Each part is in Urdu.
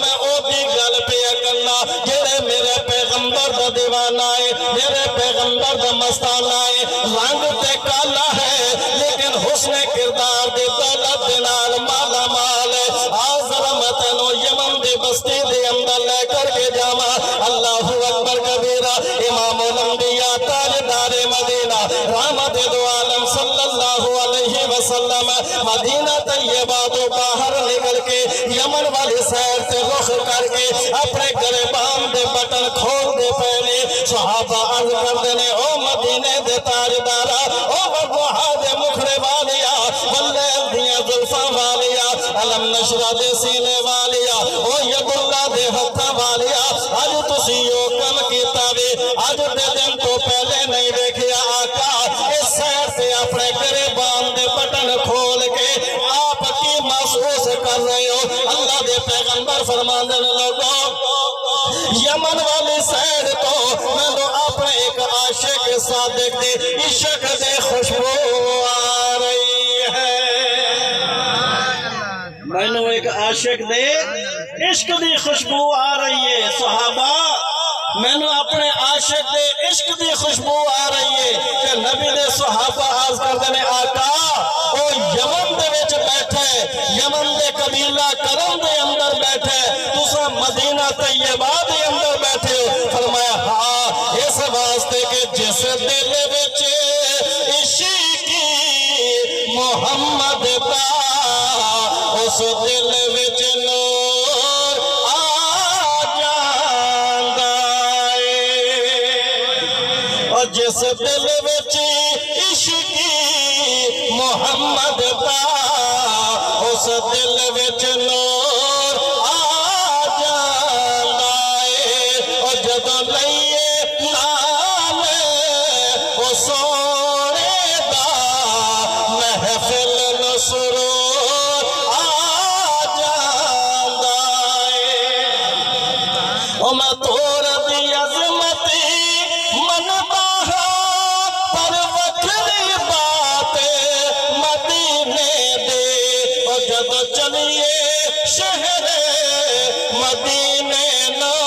میں او دی گل پہ کرنا جڑے میرے پیغمبر دا دیوانہ ہے، میرے پیغمبر دا مستانہ ہے، رنگ تے کالا ہے لیکن حسن کردار دی دولت دے نال مالا مال ہے۔ آزر میں تینوں یمن دی بستی دی اندر لے کر کے جاواں۔ اللہ اکبر کبیرہ، امام الانبیاء تاجدار مدینہ رحمت دو عالم صلی اللہ علیہ وسلم مدینہ طیبہ تو باہر نکل کے یمن والی سیر سے رخ کر کے اپنے گریبان دے بٹن کھول دے پہلے صحابہ عرض کر دینے او مدینے دے تاجدارا، او بردوہا دے مکھڑے والیا، واللیل دیاں ظلفاں والیا، علم نشرہ دے سینے والیا، او ید اللہ دے ہتھا والیا، آج تسی یو کم کیتا وے، آج دے دن تو پہلے نہیں دیکھیا آقا، اس سیر سے اپنے گریبان دے بٹن کھول کے آپ کی محسوس کر رہے ہو۔ اللہ دے پیغمبر فرماندن لوگوں یمن والی سیر تو میں تو اپنے ایک عاشق کے ساتھ دیکھتے عشق دے خوشبو آ رہی ہے، میں نے ایک عاشق دے عشق دی خوشبو آ رہی ہے۔ صحابہ میں نے اپنے عاشق دے عشق دی خوشبو آ رہی ہے کہ نبی دے صحابہ عرض کر دینے آقا او یمن دے وچ بیٹھے، یمن دے قبیلہ کرم دے اندر بیٹھے، تسا مدینہ طیبہ دے اندر بیٹھے ہو۔ فرمایا ہاں اس واسطے کہ جس دل وچ عشقی محمد دا اس دل وچ نور آ جاندا ہے، اور جس دل وچ عشقی محمد دا اس دل وچ نور آ جاندا ہے، اور جدوں لئیے نال او سونے دا محفل نو سرور آ جاندا ہے۔ او میں توڑ دی عظمتی منتا ہاں پر وکھری بات مدینے دے، اور جب چلیے شہر مدینے نو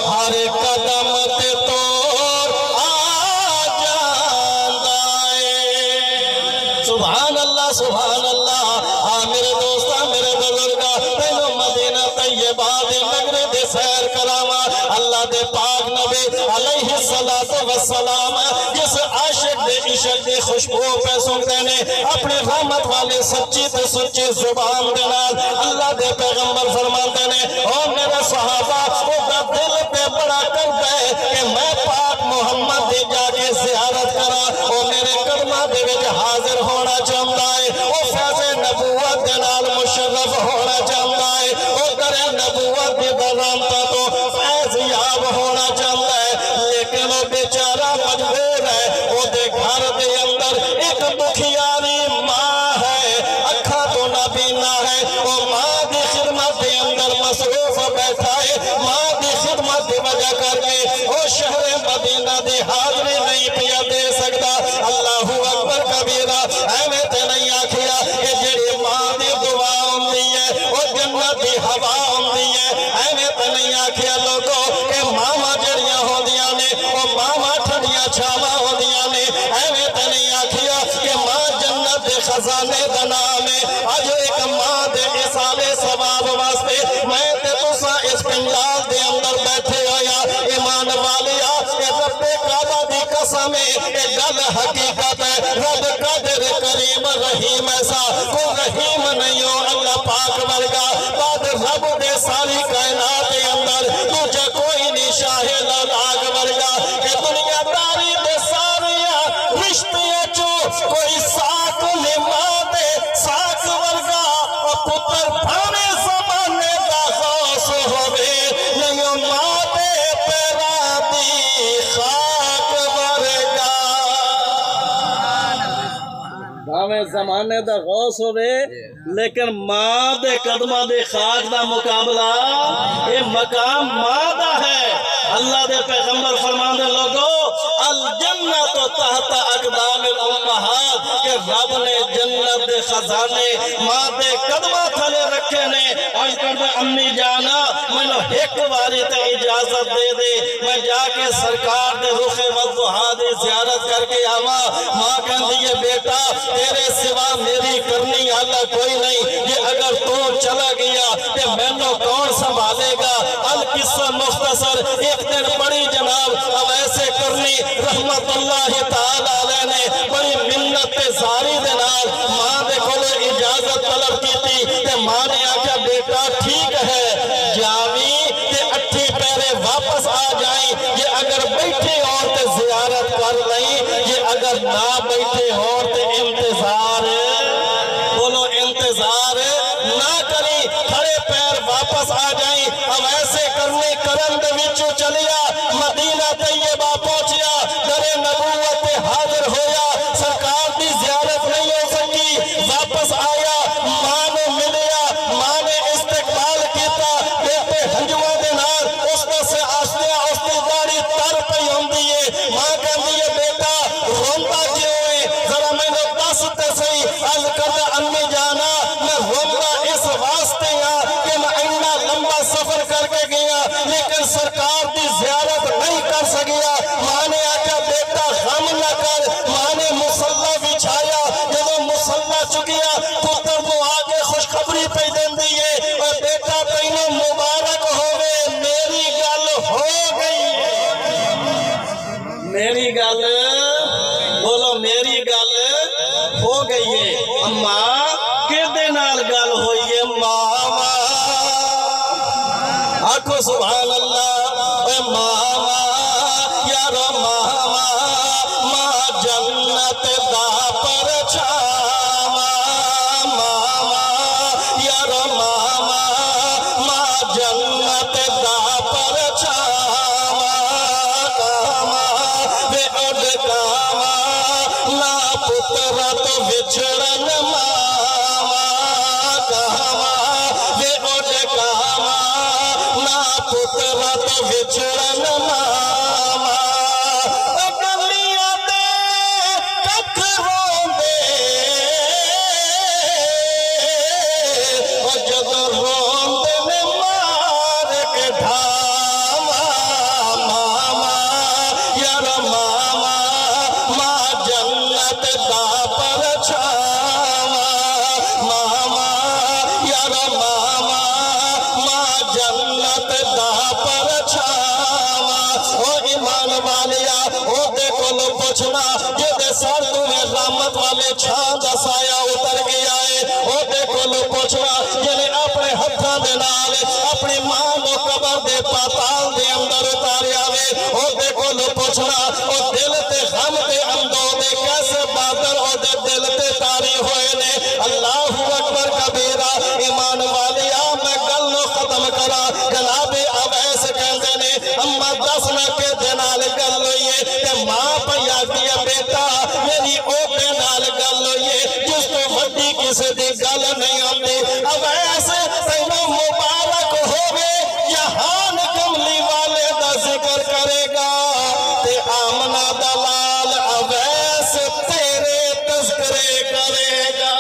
ہر قدم تے توڑ آ جاندا ہے۔ سبحان اللہ سبحان اللہ۔ ہاں میرے دوستاں میرے بزرگاں تینوں مدینہ طیبہ دے نگرے دے سیر کراواں۔ اللہ دے پاک نبی علیہ السلام جس عاشق دے عشق دے خوشبو پہ سنتے نے اپنی رحمت والے سچی تے سچی زبان دے نال اللہ دے پیغمبر فرماتے نے او میرے صحابہ او دا دل پہ بڑا کرتا ہے کہ میں پاک محمد دے جا کے زیارت کرا، او میرے قدمہ دے وچ حاضر ہونا چاہتا ہے، او فیض نبوت دے نال مشرف ہونا چاہتا ہے، او در نبوت دے درامتا تو فیض یاب ہونا چاہتا ہے، لیکن وہ بیچارہ مجبور ہے، وہ دے گھر دے اندر ایک دکھیاری ماں ہے، اکھا تو نہ بینا ہے، وہ ماں دی خدمت دے اندر مصروف بیٹھا ہے، ماں دی خدمت دی وجہ کر کے وہ شہر مدینہ دی حاضری نہیں پیا دے سکتا۔ اللہ اکبر کبیرہ، ایویں تے نہیں آکھیا کہ جڑی ماں دی دعا ہوندی ہے وہ جنت دی ہوا ہوندی ہے، ایویں تے نہیں آکھیا لوگوں کہ ماواں جڑیاں ہوندیاں نے وہ ماواں ٹھنڈیاں چھاواں ہوندیاں نے، ایویں تے نہیں آکھیا کہ ماں جنت دے خزانے دا نام ہے۔ اج ایک ماں دے اصالے ثواب واسطے میں تے تساں اس پنڈال دے اندر بیٹھے ہویا ایمان والیا، کہ رب کعبہ دی قسم ہے کہ گل حقیقت ہے، رب قادر کریم رحیم ایسا کو رحیم نہیں ہو اللہ پاک ورگا، بعد رب دے ساری کائنات دے اندر تجھے کوئی نہیں شاہ لاگ ورگا، کہ دنیا داری دے ساریا رشتے چو کوئی ساکھ نما دے ساکھ ورگا، اور پتر بھانے زمانے دا خوص ہوئے نہیں ماں دے پیرا دی خاک ورگا۔ بھاویں زمانے دا غوث ہوئے لیکن ماں دے قدمہ دے خاک دا مقابلہ یہ مقام ماں دا ہے۔ اللہ دے پیغمبر فرماندے لوگو الجنت تحت اقدام الامہات کہ رب نے جنت دے خزانے ماں دے قدمہ تھلے رکھے نے اور کہتے امی جانا منو ایک باری تے اجازت دے دے میں جا کے سرکار دے رخ وضحا دی زیارت کر کے آوا ماں کہندی ہے بیٹا تیرے سوا میری کرنی اللہ کوئی نہیں یہ اگر تو چلا گیا کہ مینوں کون سنبھالے گا القصہ مختصر ایک دن بڑی جناب اب ایسے کرنی رحمت اللہ تعالی علیہ نے بڑی منت زاری دے نال ماں دے کولے اجازت طلب کی تھی تے ماں نے آکھیا بیٹا ٹھیک ہے جاوی تے اٹھی پیرے واپس آ جائیں یہ اگر بیٹھے اور تے زیارت کر لیں یہ اگر نہ بیٹھے اور تے انتظار بولو انتظار نہ کری کھڑے پیر واپس آ جائیں اب ایسے کرنے کرن دے وچوں چلیا مدینہ طیبہ پہنچیا در نبوت حاضر ہویا سرکار دی زیارت نہیں ہو سکی واپس آیا ماں نے ملیا ماں نے استقبال کیتا بیٹے ہنجوہ دے نال اس میں سے آسیا اس کی داڑھی تر پئی ہوندی ہے ماں کہندی ہے بیٹا روندا کیوں ہے ذرا مینوں دس تے صحیح عرض کردا امی جانا میں روندا اس واسطے کہ میں اتنا لمبا سفر کر کے گیا لیکن سرکار دی زیارت نہیں کر سکیا ماں نے آکھیا بیٹا غم نہ کر ماں نے مصلی بچھایا جدوں مصلی چکیا پتر کو آگے خوشخبری پہ دیندی ہے اور بیٹا تینوں مبارک ہوئے میری گل ہو گئی میری گل بولو میری گل ہو گئی ہے اماں کدے نال گل ہوئی ہے ماما آکھو سبحان اللہ اے ماما یارو ماما ماں جنت دا پرچھاواں ماما یارو ماما ماں جنت دا پرچھاواں کاما وے اڈ کاما نا پتر تو وچھڑن ماما کاما وے اڈ کاما نا پتر تو وچھڑن ماما گلیاں تے ککھ روندے او جدوں روندے نے مار کے ڈھاواں ماما یار ماما ماں جنت دا پرچھاواں ماما یار ماما ماں جنت دا پرچھاواں او ایمان والیا او دے کولو پوچھنا جدے سر تو میں رحمت والے چھاں دا سایہ اتر گیا ہے او دے کولو پوچھنا جنے اپنے ہتھاں دے نال اپنی ماں نو قبر دے پاتال دے اندر اتاریا وے او دے کولو پوچھنا او دل تے غم تے اندو دے کیسے بادل او دے دل تے تاری ہوئے نے اللہ اکبر کبیرہ ایمان والیا میں گل نو ختم کرا جناب اویس کہندے نے اما دس نہ کے دے نال گل ہوئی ہے کہ ماں پیا دیا بیٹا میری او دے نال گل ہوئی ہے جس تو وڈی کسی دی گل نہیں آندی اویس تینوں مبارک ہوے جہان کملی والے دا ذکر کرے گا تے آمنہ دلال اویس تیرے تذکرے کرے گا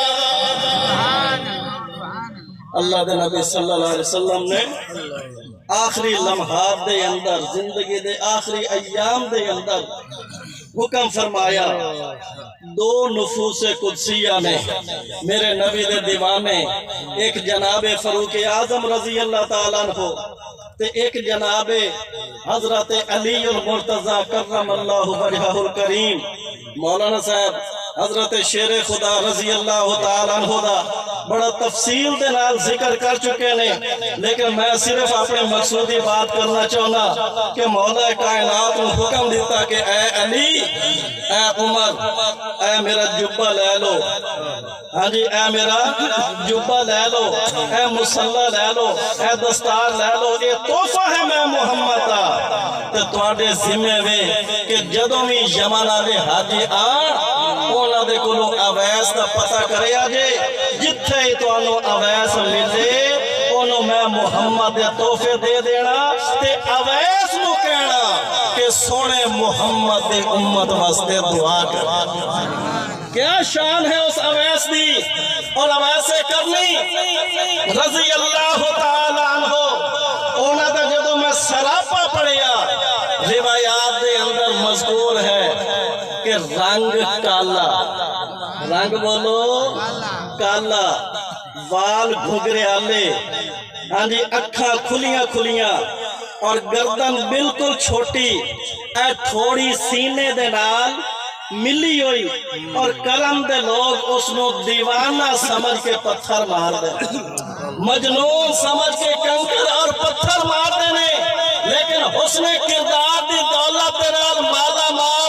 اللہ دے نبی صلی اللہ علیہ وسلم نے آخری لمحات دے اندر زندگی دے آخری ایام دے اندر حکم فرمایا دو نفوس قدسیہ نے میرے نبی دے دیوانے ایک جناب فاروق اعظم رضی اللہ تعالیٰ عنہ تے ایک جناب حضرت علی المرتضی کرم اللہ وجہہ الکریم مولانا صاحب حضرت شیر خدا رضی اللہ تعالیٰ عنہ دا بڑا تفصیل دے نال ذکر کر چکے نے لیکن میں صرف اپنے مقصودی بات کرنا چاہنا کہ مولا کائنات نے حکم دیتا کہ اے علی اے عمر اے میرا جبہ لے لو ہاں جی اے میرا جبہ لے لو اے مصلی لے لو اے دستار لے لو یہ تحفہ ہے میں محمد دا تے تواڈے ذمہ وے کہ جدوں بھی یمن والے حاجی انہاں دے کولوں اویس دا پتہ کریا جے جتھے ہی تانوں اویس ملے انہوں میں محمد دے تحفے دے دینا تے اویس نو کہنا کہ سونے محمد دے امت واسطے دعا کر۔ کیا شان ہے اس اویس دی، اور اویس کرنی رضی اللہ تعالیٰ عنہ اونا دا جدو میں سراپا پڑھیا روایات دے اندر مذکور ہے کہ رنگ کالا، رنگ بولو کالا، وال گھگرے آلے، ہاں جی اکھاں کھلیاں کھلیاں، اور گردن بالکل چھوٹی، اے تھوڑی سینے دے نال ملی ہوئی، اور کرم دے لوگ اس نو دیوانہ سمجھ کے پتھر مار دے، مجنون سمجھ کے کنکر اور پتھر مار دے نے، لیکن حسن کردار دی دولت دے نال مالا مال